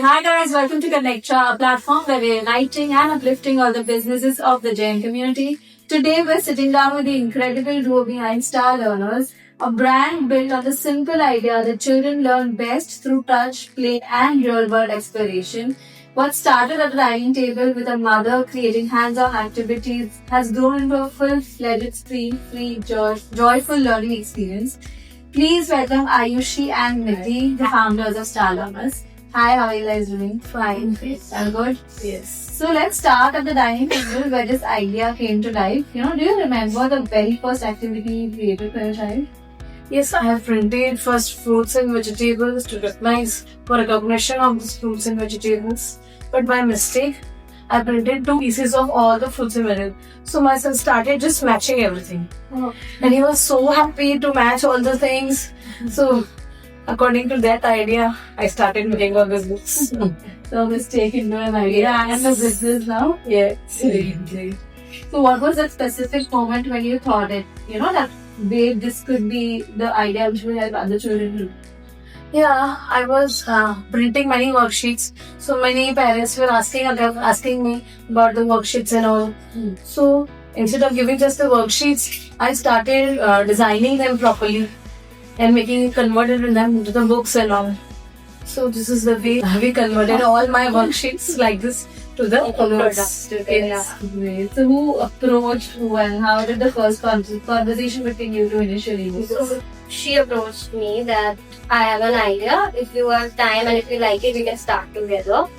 Hi guys, welcome to Connectra, a platform where we're uniting and uplifting all the businesses of the Jain community. Today we're sitting down with the incredible duo behind Star Learners, a brand built on the simple idea that children learn best through touch, play and real-world exploration. What started at the dining table with a mother creating hands-on activities has grown into a full-fledged screen-free, joyful learning experience. Please welcome Ayushi and Nidhi, the founders of Star Learners. Hi, how are you guys doing? Fine. All good? Yes. So let's start at the dining table where this idea came to life. Do you remember the very first activity you created for your child? Yes, I have printed first fruits and vegetables to recognize for recognition of these fruits and vegetables. But by mistake, I printed 2 pieces of all the fruits and vegetables. So my son started just matching everything. Oh. And he was so happy to match all the things. So according to that idea, I started making all these books. So mistake into an idea and a business now? Yes. So what was that specific moment when you thought it, that this could be the idea which will help other children too? Yeah, I was printing many worksheets. So many parents were asking me about the worksheets and all. So instead of giving just the worksheets, I started designing them properly and making converted them into the books and all. So this is the way we converted all my worksheets like this to the products. Yes. Great. So who approached who and how did the first conversation between you two initially go? So she approached me that I have an idea. If you have time and if you like it, we can start together.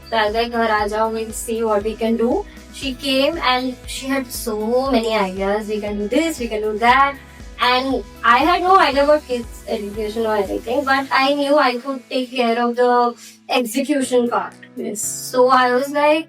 So I was like, Raja, we'll see what we can do. She came and she had so many ideas. We can do this, we can do that. And I had no idea about kids' education or anything, but I knew I could take care of the execution part. Yes. So I was like,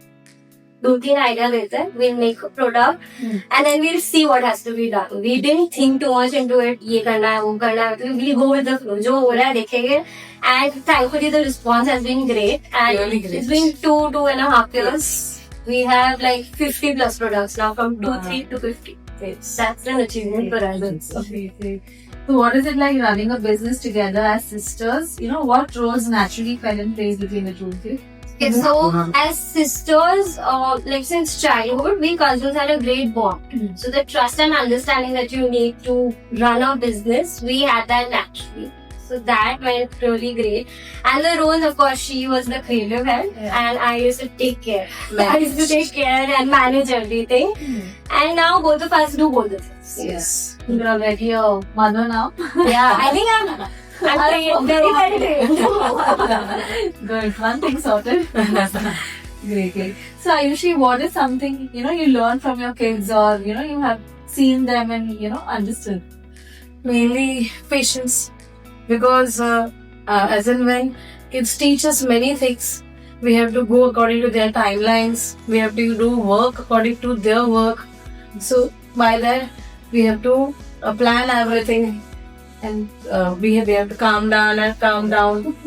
2-3 ideas later, we'll make a product and then we'll see what has to be done. We didn't think too much into it. ये करना है, वो करना है. We'll go with the flow. जो हो रहा है देखेंगे. And thankfully the response has been great. And Really great. it's been 2.5 years. We have like 50 plus products now, from 3 to 50. Yes. That's an achievement for us. Okay. So what is it like running a business together as sisters? What roles naturally fell in place between the two of you? Okay, so as sisters, like since childhood, we cousins had a great bond. So the trust and understanding that you need to run a business, we had that naturally. So that went really great. And the roles, of course, she was the creative head and I used to take care. I used to take care and manage everything. And now both of us do both the things. Yes. You're already a mother now. Yeah, I think I'm very trained. Good. One thing sorted. Great. So Ayushi, what is something, you learn from your kids or, you have seen them and, understood? Mainly patience. Because as and when kids teach us many things, we have to go according to their timelines. We have to do work according to their work. So by that, we have to plan everything. And we have to calm down.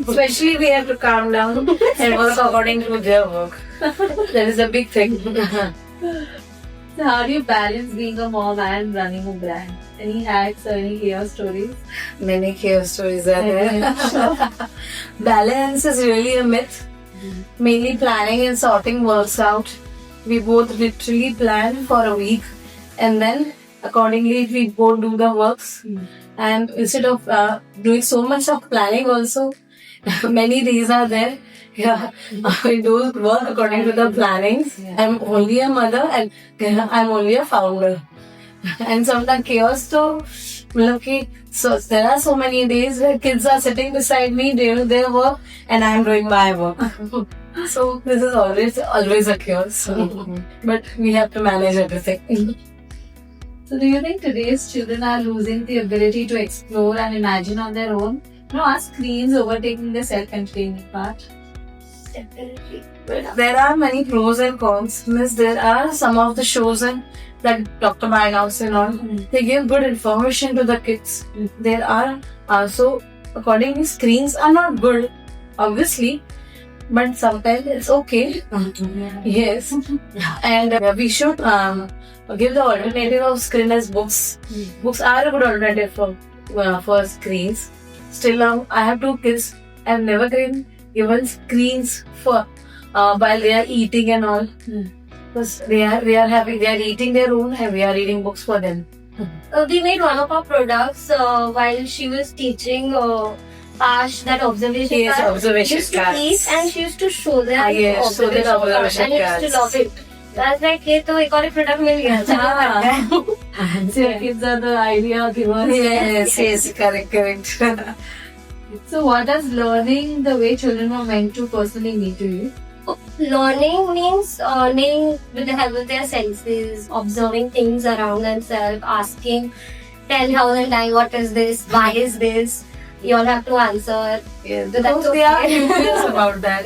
Especially we have to calm down and work according to their work. That is a big thing. So how do you balance being a mom and running a brand? Any hacks or any chaos stories? Many chaos stories are there. Balance is really a myth. Mainly planning and sorting works out. We both literally plan for a week and then accordingly we both do the works. And instead of doing so much of planning also, many days are there. Yeah, we do work according to the plannings. Yeah. I'm only a mother and I'm only a founder. And sometimes chaos too. So there are so many days where kids are sitting beside me doing their work and I'm doing my work. So this is always a chaos. But we have to manage everything. So do you think today's children are losing the ability to explore and imagine on their own? Are screens overtaking the self-entertainment part? Definitely. There are many pros and cons. There are some of the shows that Dr. Binox and all, they give good information to the kids. There are also, accordingly, screens are not good, obviously, but sometimes it's okay. Yes. And we should give the alternative of screen as books. Books are a good alternative for screens. Still now, I have 2 kids. I've never even screens for while they are eating and all. Because they are eating their own and we are reading books for them. We made one of our products while she was teaching Ash that observation Yes, card. observation Used to cards. eat and she used to show them Yes, show them observation and used to cards. love it. So I was like, hey, तो एक और product मिल गया. चलो करते हैं. So your kids are the idea givers. Yes, correct. So what does learning the way children were meant to personally mean to you? Learning means learning with the help of their senses, observing things around themselves, asking 10,000 times, what is this? Why is this? You all have to answer. Yes, So that's because they are okay. curious about that.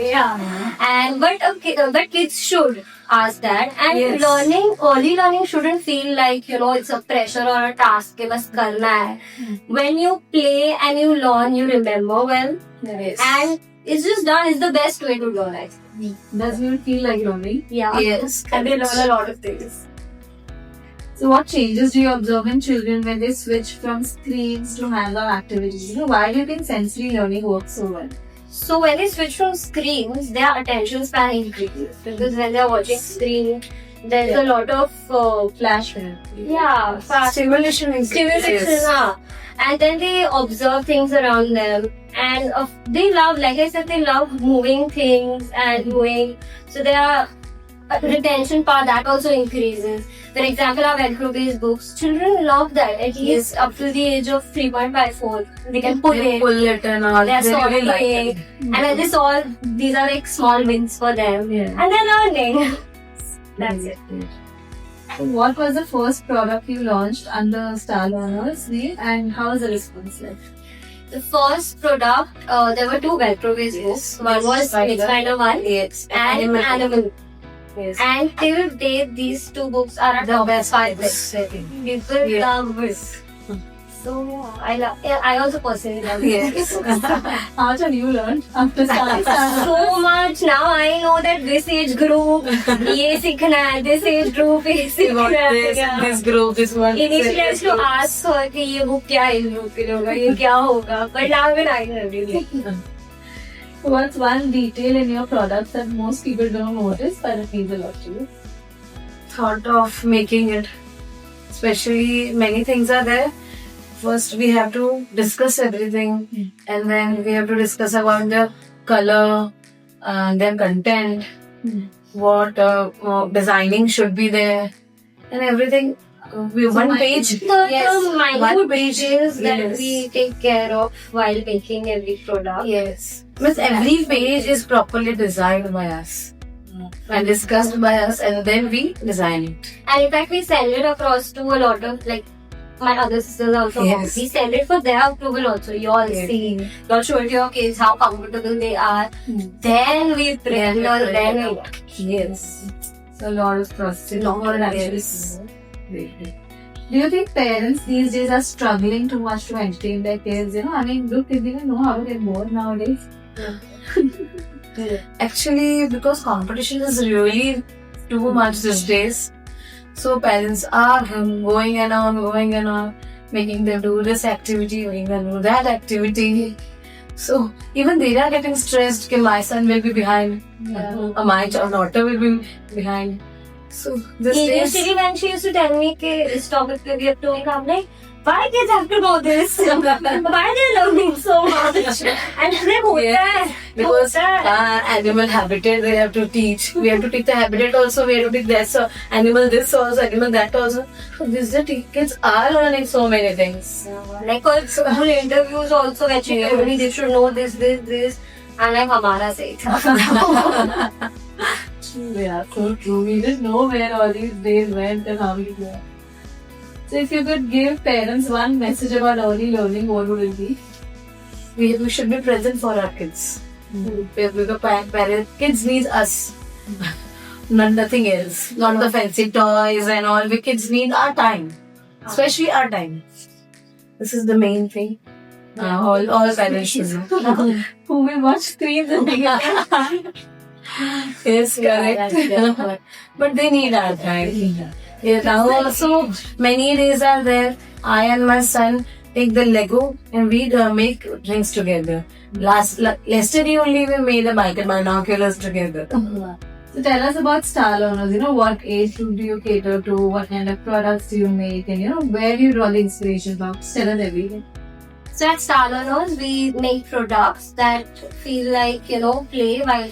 And but kids should ask that. And Yes. early learning shouldn't feel like it's a pressure or a task कि बस करना है. When you play and you learn, you remember well, Yes. and it's just done. It's the best way to learn. I think. Does it feel like learning? Yeah. Yes, And they correct. learn a lot of things. So what changes do you observe in children when they switch from screens to hands-on activities? Why do you think sensory learning works so well? So when they switch from screens, their attention span increases because when they're watching screen, there's a lot of Flash. fast Stimulation is stimulation, and then they observe things around them, and they love, like I said, they love moving things and doing. So their retention part that also increases. For example, our Velcro-based books, children love that. At least up to the age of 3.54, they can pull They it. pull it and all. They're They really like sorting. it. And I just saw these are like small wins for them. Yeah. And they're learning. That's it. So what was the first product you launched under Star Learner's name and how was the response like? The first product, there were two Velcro-based books. One was Witchfinder 1 Yes. and Animal. Yes. And till date, these two books are our The top best 5 books. best. People Yeah. love books. So I also personally love Yes. How much have you learned after Star? so much. Now I know that this age group, ये सीखना है, this age group, ये We want सीखना this, है. this group, this one. Initially I used to ask her कि ये book क्या age group के लिए होगा, ये क्या होगा. But now even I know everything. What's one detail in your products that most people don't notice but it means a lot to you? Thought of making it. Especially many things are there. First we have to discuss everything and then we have to discuss about the color, their content, what designing should be there and everything. One page. The minute one page. details that Yes. we take care of while making every product. Yes. Means every page is properly designed by us and discussed by us and then we design it. And in fact, we send it across to a lot of my other sisters also. Yes. We send it for their approval also. You all Yes. see, you all show it to your kids how comfortable they are. Then we print or then we Yes. So a lot of processing. Lot of Yes. Do you think parents these days are struggling too much to entertain their kids? I mean, do kids even know how to get bored nowadays? Actually, because competition is really too much these days, so parents are going and on, making them do this activity, making them do that activity. So even they are getting stressed that my son will be behind, or my daughter will be behind. So this days, Initially, when she used to tell me that this topic we have to make, I'm like, why kids have to know this? Why are they learning so much? And it's like, होता है, because होता है. animal habitat they have to teach. We have to teach the habitat also. We have to teach that. So animal this also, animal that also. So this the kids are learning so many things. Like for school interviews also, when she told me they should know this. And like, हमारा सही था. Yeah, so true. We didn't know where all these days went and how we were. So if you could give parents one message about early learning, what would it be? We should be present for our kids. Because parents, kids need us. Nothing else. Not the fancy toys and all. We kids need our time. Especially our time. This is the main thing. All parents should know. Who will watch screens and think Yes, correct. But they need our time. Yeah, now also many days are there. I and my son take the Lego and we make drinks together. Yesterday only we made the binoculars together. So tell us about stall learners. What age group do you cater to? What kind of products do you make? And where do you draw the inspiration from? Tell us everything. So at Star Learners, we make products that feel like, play while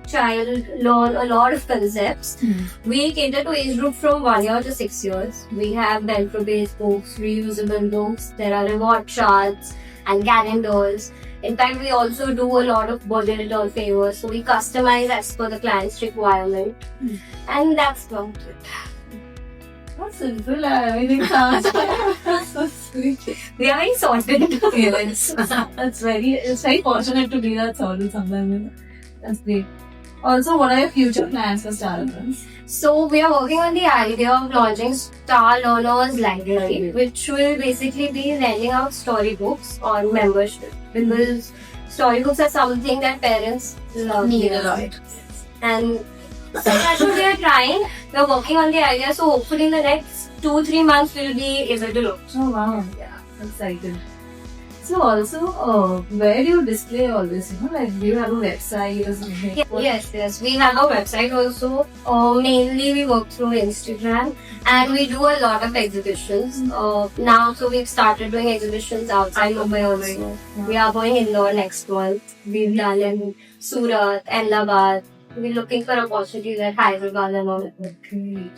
child learn a lot of concepts. We cater to age group from 1 year to 6 years. We have Velcro-based books, reusable books, there are reward charts and calendars. In fact, we also do a lot of birthday return favors, so we customize as per the client's requirement. And that's about it. How simple. Everything sounds so sweet. We are very sorted. Yes. It's very fortunate to be that sorted sometimes. That's great. Also, what are your future plans for Star Learners? So we are working on the idea of launching Star Learners Library, which will basically be lending out storybooks on membership, because storybooks are something that parents love Need a lot. and so that's what we are trying. We are working on the idea, so hopefully in the next 2-3 months we'll be able to launch. Oh wow. Yeah. Excited. So also, where do you display all this? Do you have a website or something? Yes. We have a website also. Mainly we work through Instagram and we do a lot of exhibitions. Now, so we've started doing exhibitions outside Mumbai also. We are going Indore next month. We've done in Surat, Ahmedabad. We're looking for opportunities at Hyderabad and all. Great.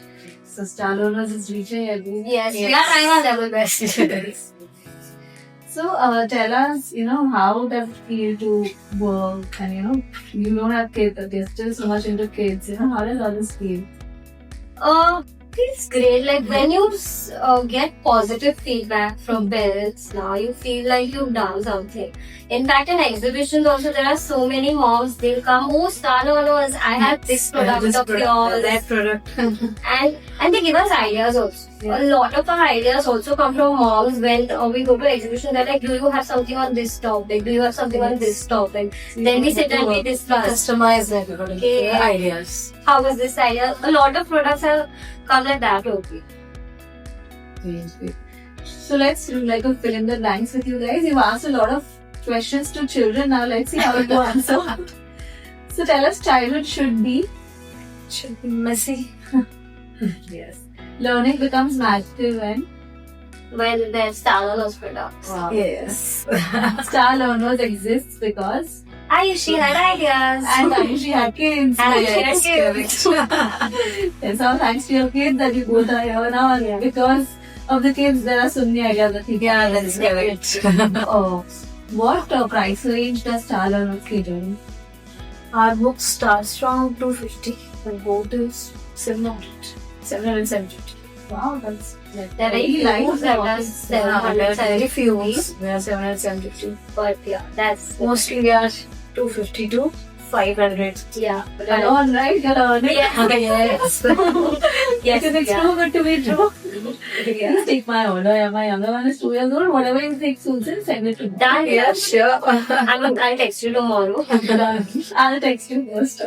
So Star Learners is reaching everything. Yes, we are trying our level best. So tell us, how does it feel to work and you don't have kids, but you're still so much into kids, how does all this feel? Feels great. Like when you get positive feedback from parents, now you feel like you've done something. In fact, in exhibitions also there are so many moms. They'll come, oh, Star Learners, I have this product of yours, that product. and they give us ideas also. Yeah. A lot of our ideas also come from moms when we go to exhibition. They're like, do you have something on this topic? Do you have something on this topic? Then we sit and we discuss. Customize that according to Okay. your ideas. How is this idea? A lot of products have come like that only. Great. So let's do like a fill in the blanks with you guys. You've asked a lot of questions to children. Now let's see how you answer. So tell us, childhood should be Messy. yes. Learning becomes magical When there's Star Learners products. Wow. Yes. Star Learners exists because Ayushi had ideas. and Ayushi had kids. And she had Yes. kids. It's all thanks to your kids that you both are here now, and because of the kids there are so many ideas that you Yeah, that's correct. Oh, what price range does Star Learners cater in? Our book starts from 250 and go to 700. 770. Wow, that's like There are very light. few that does 770. Very few books. We are 770. But yeah, that's Mostly we are 250 to 500. yeah. You're all right, you're learning. Yes. Yes, it's too good to be true. Please take my order. Yeah, my younger one is 2 years old. Whatever you think suits him, send it to me. Done. Yeah, sure. I'll text you tomorrow. I'll text you first.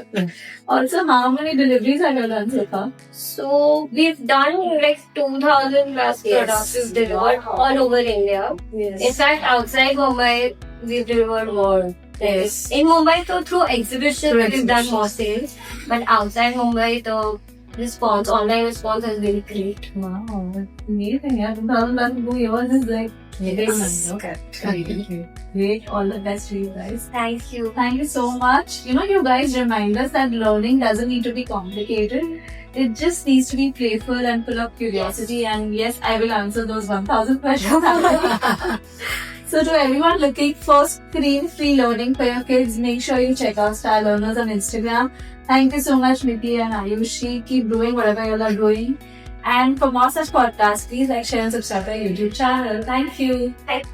Also, how many deliveries have you done so far? So we've done like 2,000 plus Yes. products we've delivered all over India. In Yes. fact, outside Mumbai, we've delivered more. Yes. In Mumbai, so through exhibitions, Through we've done exhibitions. more sales. But outside Mumbai, the online response has been great. Wow, amazing. Yeah, 2000 plus 2 years is like Yes. great. All the best to you guys. Thank you. Thank you so much. You guys remind us that learning doesn't need to be complicated. It just needs to be playful and full of curiosity. And yes, I will answer those 1000 questions. So to everyone looking for screen-free learning for your kids, make sure you check out Star Learners on Instagram. Thank you so much, Niti and Ayushi. Keep doing whatever you are doing. And for more such podcasts, please like, share and subscribe to our YouTube channel. Thank you. Thank